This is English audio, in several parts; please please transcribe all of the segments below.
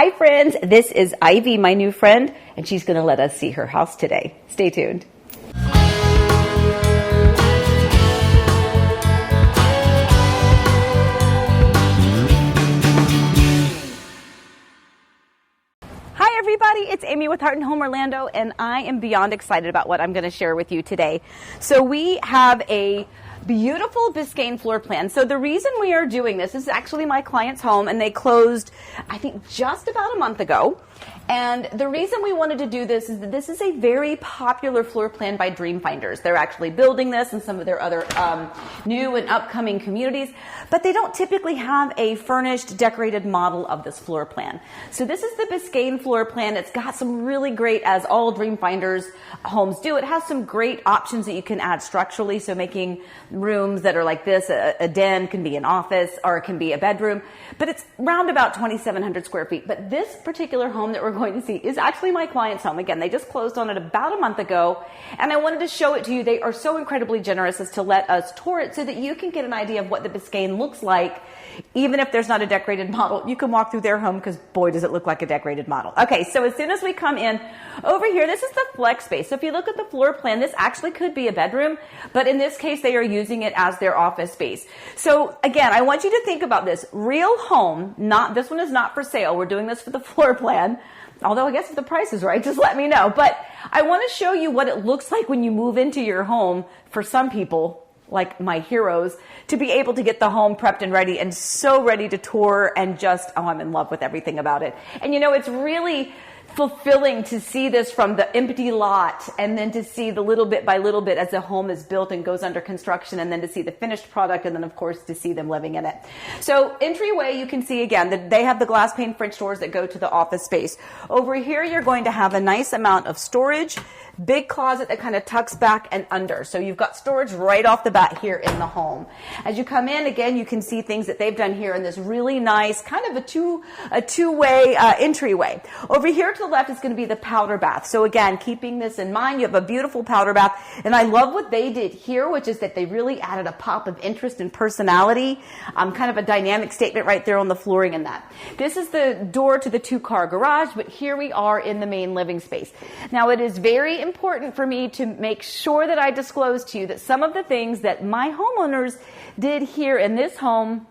Hi friends, this is Ivy, my new friend, and she's going to let us see her house today. Stay tuned. Hi everybody, it's Amy with Heart and Home Orlando, and I am beyond excited about what I'm going to share with you today. So we have a beautiful Biscayne floor plan. So the reason we are doing this is actually my client's home, and they closed, I think, just about a month ago. And the reason we wanted to do this is that this is a very popular floor plan by Dreamfinders. They're actually building this in some of their other new and upcoming communities, but they don't typically have a furnished, decorated model of this floor plan. So this is the Biscayne floor plan. It's got some really great, as all Dreamfinders homes do, it has some great options that you can add structurally. So making rooms that are like this, a den can be an office or it can be a bedroom, but it's round about 2,700 square feet. But this particular home that we're going to see is actually my client's home. Again, they just closed on it about a month ago, and I wanted to show it to you. They are so incredibly generous as to let us tour it so that you can get an idea of what the Biscayne looks like. Even if there's not a decorated model, you can walk through their home because boy, does it look like a decorated model. Okay, so as soon as we come in over here, this is the flex space. So if you look at the floor plan, this actually could be a bedroom, but in this case, they are using it as their office space. So again, I want you to think about this. Real home, this one is not for sale. We're doing this for the floor plan. Although I guess if the price is right, just let me know. But I want to show you what it looks like when you move into your home for some people, like my heroes, to be able to get the home prepped and ready and so ready to tour and just, oh, I'm in love with everything about it. And you know, it's really fulfilling to see this from the empty lot and then to see the little bit by little bit as the home is built and goes under construction, and then to see the finished product, and then of course to see them living in it. So entryway, you can see again that they have the glass pane French doors that go to the office space. Over here, you're going to have a nice amount of storage, big closet that kind of tucks back and under. So you've got storage right off the bat here in the home. As you come in, again, you can see things that they've done here in this really nice kind of a two-way entryway. Over here to the left is going to be the powder bath. So again, keeping this in mind, you have a beautiful powder bath. And I love what they did here, which is that they really added a pop of interest and personality, kind of a dynamic statement right there on the flooring in that. This is the door to the two-car garage, but here we are in the main living space. Now, it is very important for me to make sure that I disclose to you that some of the things that my homeowners did here in this home,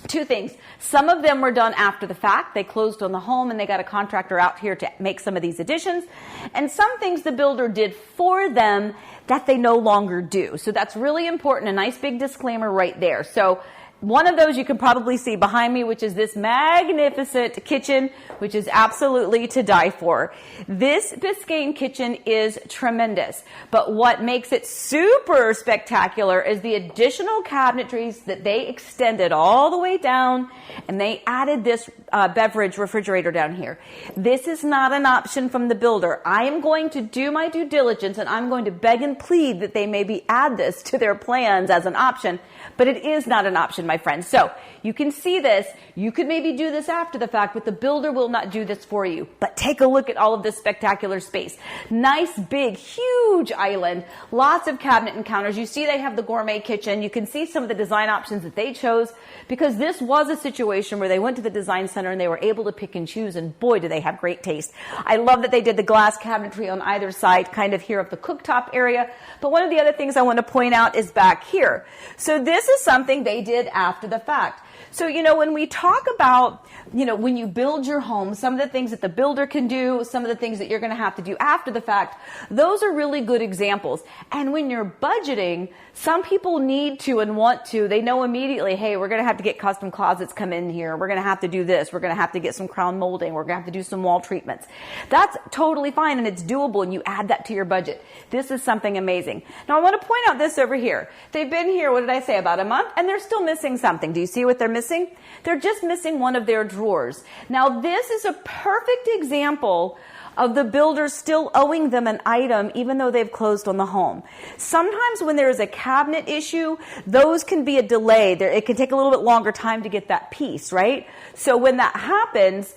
two things. Some of them were done after the fact. They closed on the home and they got a contractor out here to make some of these additions. And some things the builder did for them that they no longer do. So that's really important. A nice big disclaimer right there. So one of those you can probably see behind me, which is this magnificent kitchen, which is absolutely to die for. This Biscayne kitchen is tremendous, but what makes it super spectacular is the additional cabinetries that they extended all the way down, and they added this beverage refrigerator down here. This is not an option from the builder. I am going to do my due diligence, and I'm going to beg and plead that they maybe add this to their plans as an option, but it is not an option, my friends. So you can see this. You could maybe do this after the fact, but the builder will not do this for you. But take a look at all of this spectacular space. Nice, big, huge island. Lots of cabinet and counters. You see they have the gourmet kitchen. You can see some of the design options that they chose, because this was a situation where they went to the design center and they were able to pick and choose, and boy, do they have great taste. I love that they did the glass cabinetry on either side, kind of here of the cooktop area. But one of the other things I want to point out is back here. So this is something they did after the fact. So, you know, when we talk about, you know, when you build your home, some of the things that the builder can do, some of the things that you're going to have to do after the fact, those are really good examples. And when you're budgeting, some people need to and want to, they know immediately, hey, we're going to have to get custom closets come in here. We're going to have to do this. We're going to have to get some crown molding. We're going to have to do some wall treatments. That's totally fine, and it's doable, and you add that to your budget. This is something amazing. Now, I want to point out this over here. They've been here, what did I say, about a month, and they're still missing something. Do you see what they're missing? They're just missing one of their drawers. Now, this is a perfect example of the builder still owing them an item even though they've closed on the home. Sometimes when there is a cabinet issue, those can be a delay. It can take a little bit longer time to get that piece, right? So when that happens,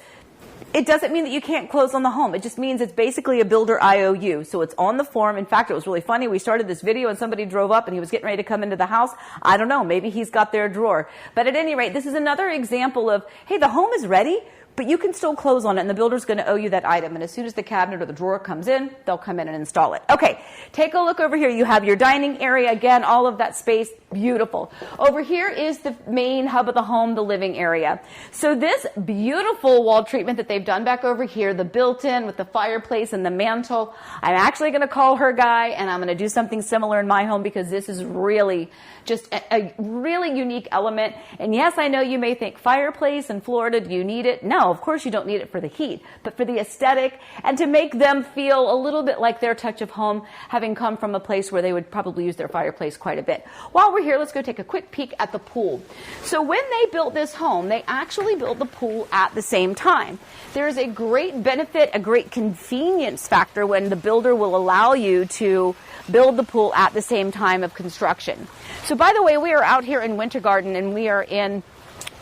it doesn't mean that you can't close on the home. It just means it's basically a builder IOU. So it's on the form. In fact, it was really funny. We started this video and somebody drove up and he was getting ready to come into the house. I don't know. Maybe he's got their drawer. But at any rate, this is another example of, hey, the home is ready. but you can still close on it, and the builder's going to owe you that item. And as soon as the cabinet or the drawer comes in, they'll come in and install it. Okay, take a look over here. You have your dining area. Again, all of that space, beautiful. Over here is the main hub of the home, the living area. So this beautiful wall treatment that they've done back over here, the built-in with the fireplace and the mantle, I'm actually going to call her guy, and I'm going to do something similar in my home because this is really just a really unique element. And yes, I know you may think fireplace in Florida, do you need it? No, of course you don't need it for the heat, but for the aesthetic and to make them feel a little bit like their touch of home, having come from a place where they would probably use their fireplace quite a bit. While we're here, let's go take a quick peek at the pool. So when they built this home, they actually built the pool at the same time. There's a great benefit, a great convenience factor when the builder will allow you to build the pool at the same time of construction. So by the way, we are out here in Winter Garden, and we are in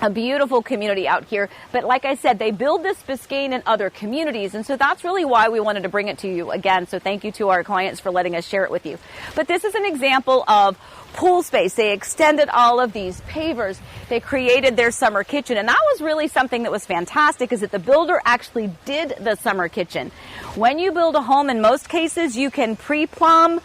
a beautiful community out here. But like I said, they build this Biscayne in other communities, and so that's really why we wanted to bring it to you again. So thank you to our clients for letting us share it with you. But this is an example of pool space. They extended all of these pavers. They created their summer kitchen, and that was really something that was fantastic, is that the builder actually did the summer kitchen. When you build a home, in most cases, you can pre-plumb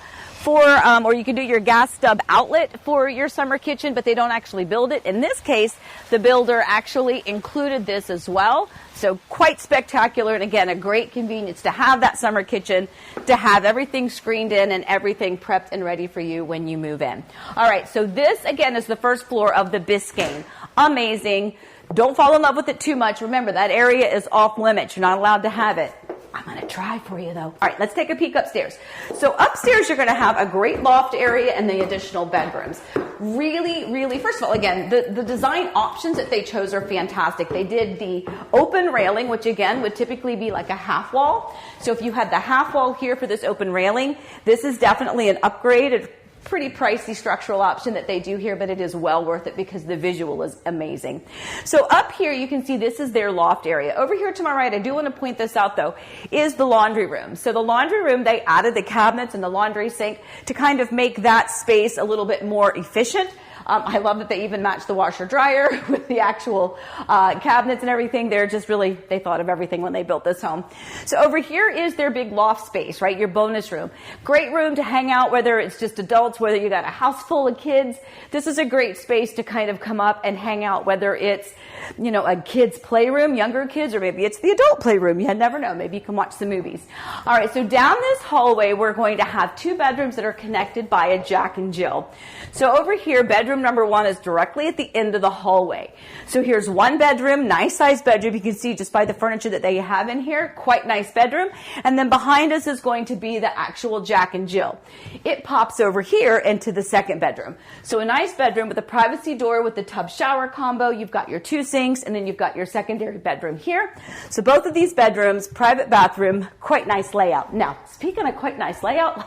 or you can do your gas stub outlet for your summer kitchen, but they don't actually build it. In this case, the builder actually included this as well. So quite spectacular, and again, a great convenience to have that summer kitchen, to have everything screened in and everything prepped and ready for you when you move in. All right, so this, again, is the first floor of the Biscayne. Amazing. Don't fall in love with it too much. Remember, that area is off limits. You're not allowed to have it. I'm going to try for you, though. All right, let's take a peek upstairs. So upstairs, you're going to have a great loft area and the additional bedrooms. Really, really, first of all, again, the design options that they chose are fantastic. They did the open railing, which, again, would typically be like a half wall. So if you had the half wall here for this open railing, this is definitely an upgrade. It's pretty pricey structural option that they do here, but it is well worth it because the visual is amazing. So up here, you can see this is their loft area. Over here to my right, I do want to point this out though, is the laundry room. So the laundry room, they added the cabinets and the laundry sink to kind of make that space a little bit more efficient. I love that they even matched the washer dryer with the actual cabinets and everything. They're just really, they thought of everything when they built this home. So over here is their big loft space, right? Your bonus room. Great room to hang out, whether it's just adults, whether you got a house full of kids. This is a great space to kind of come up and hang out, whether it's, you know, a kid's playroom, younger kids, or maybe it's the adult playroom. You never know. Maybe you can watch some movies. All right, so down this hallway, we're going to have two bedrooms that are connected by a Jack and Jill. So over here, bedroom number one is directly at the end of the hallway. So here's one bedroom, nice sized bedroom. You can see just by the furniture that they have in here, quite nice bedroom. And then behind us is going to be the actual Jack and Jill. It pops over here into the second bedroom. So a nice bedroom with a privacy door with the tub shower combo. You've got your two sinks, and then you've got your secondary bedroom here. So both of these bedrooms, private bathroom, quite nice layout. Now, speaking of quite nice layout,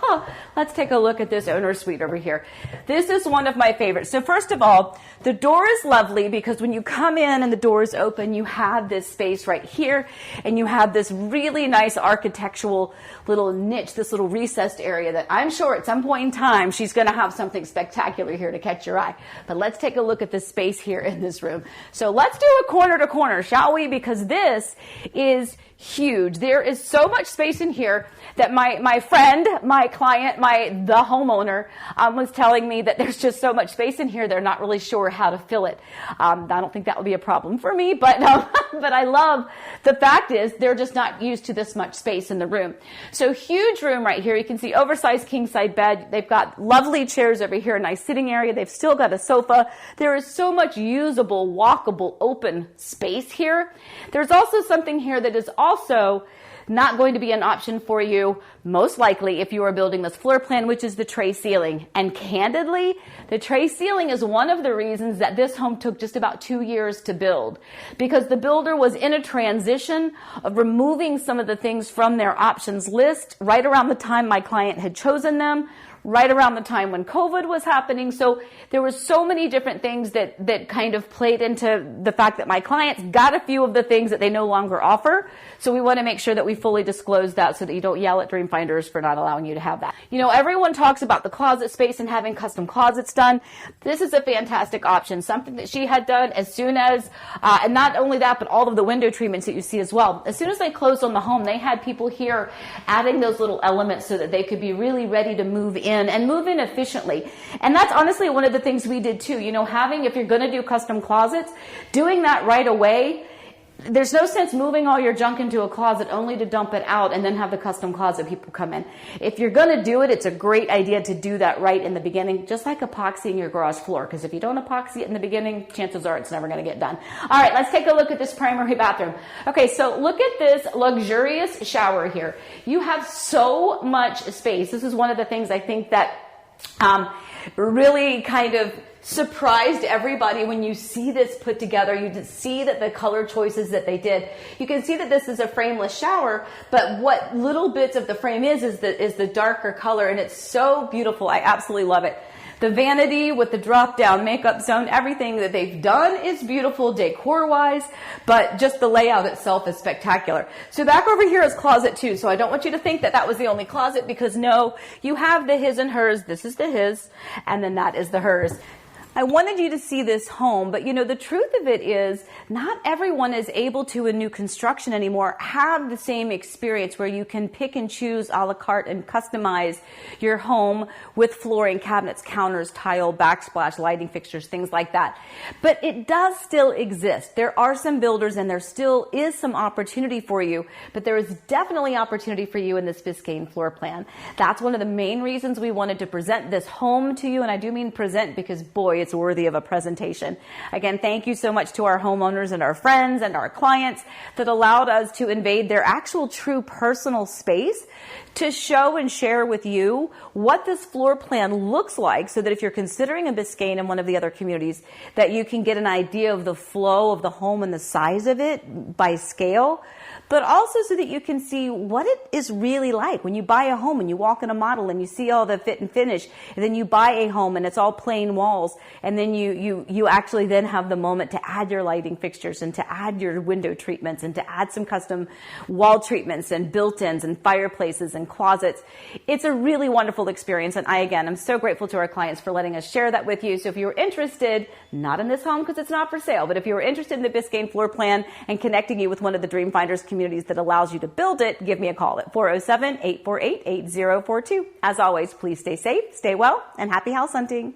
let's take a look at this owner suite over here. This is one of my favorites. So first of all, the door is lovely because when you come in and the door is open, you have this space right here, and you have this really nice architectural little niche, this little recessed area that I'm sure at some point in time she's going to have something spectacular here to catch your eye. But let's take a look at this space here in this room. So let's do a corner to corner, shall we? Because this is huge. There is so much space in here that my friend, my client, the homeowner was telling me that there's just so much space in here, they're not really sure how to fill it. I don't think that would be a problem for me, but I love the fact is they're just not used to this much space in the room. So huge room right here. You can see oversized king size bed. They've got lovely chairs over here, a nice sitting area. They've still got a sofa. There is so much usable, walkable, open space here. There's also something here that is also not going to be an option for you, most likely, if you are building this floor plan, which is the tray ceiling. And candidly, the tray ceiling is one of the reasons that this home took just about 2 years to build, because the builder was in a transition of removing some of the things from their options list right around the time my client had chosen them, right around the time when COVID was happening. So there were so many different things that kind of played into the fact that my clients got a few of the things that they no longer offer. So we want to make sure that we fully disclose that so that you don't yell at Dreamfinders for not allowing you to have that. You know, everyone talks about the closet space and having custom closets done. This is a fantastic option, something that she had done as soon as, and not only that, but all of the window treatments that you see as well. As soon as they closed on the home, they had people here adding those little elements so that they could be really ready to move in and move in efficiently. And that's honestly one of the things we did too. You know, if you're going to do custom closets, doing that right away, there's no sense moving all your junk into a closet only to dump it out and then have the custom closet people come in. If you're going to do it, it's a great idea to do that right in the beginning, just like epoxying your garage floor, because if you don't epoxy it in the beginning, chances are it's never going to get done. All right, let's take a look at this primary bathroom. Okay, so look at this luxurious shower here. You have so much space. This is one of the things I think that really kind of surprised everybody when you see this put together. You see that the color choices that they did. You can see that this is a frameless shower, but what little bits of the frame is the darker color, and it's so beautiful. I absolutely love it. The vanity with the drop-down makeup zone, everything that they've done is beautiful decor-wise, but just the layout itself is spectacular. So back over here is closet 2. So I don't want you to think that that was the only closet, because no, you have the his and hers. This is the his, and then that is the hers. I wanted you to see this home, but you know, the truth of it is not everyone is able to, in new construction anymore, have the same experience where you can pick and choose a la carte and customize your home with flooring, cabinets, counters, tile, backsplash, lighting fixtures, things like that. But it does still exist. There are some builders and there still is some opportunity for you, but there is definitely opportunity for you in this Biscayne floor plan. That's one of the main reasons we wanted to present this home to you, and I do mean present because boy, it's worthy of a presentation. Again, thank you so much to our homeowners and our friends and our clients that allowed us to invade their actual true personal space to show and share with you what this floor plan looks like, so that if you're considering a Biscayne in one of the other communities, that you can get an idea of the flow of the home and the size of it by scale, but also so that you can see what it is really like when you buy a home and you walk in a model and you see all the fit and finish, and then you buy a home and it's all plain walls, and then you actually then have the moment to add your lighting fixtures and to add your window treatments and to add some custom wall treatments and built-ins and fireplaces and closets. It's a really wonderful experience, and I'm so grateful to our clients for letting us share that with you. So if you're interested, not in this home because it's not for sale, but if you're interested in the Biscayne floor plan and connecting you with one of the Dreamfinders communities that allows you to build it, give me a call at 407-848-8042. As always, please stay safe, stay well, and happy house hunting.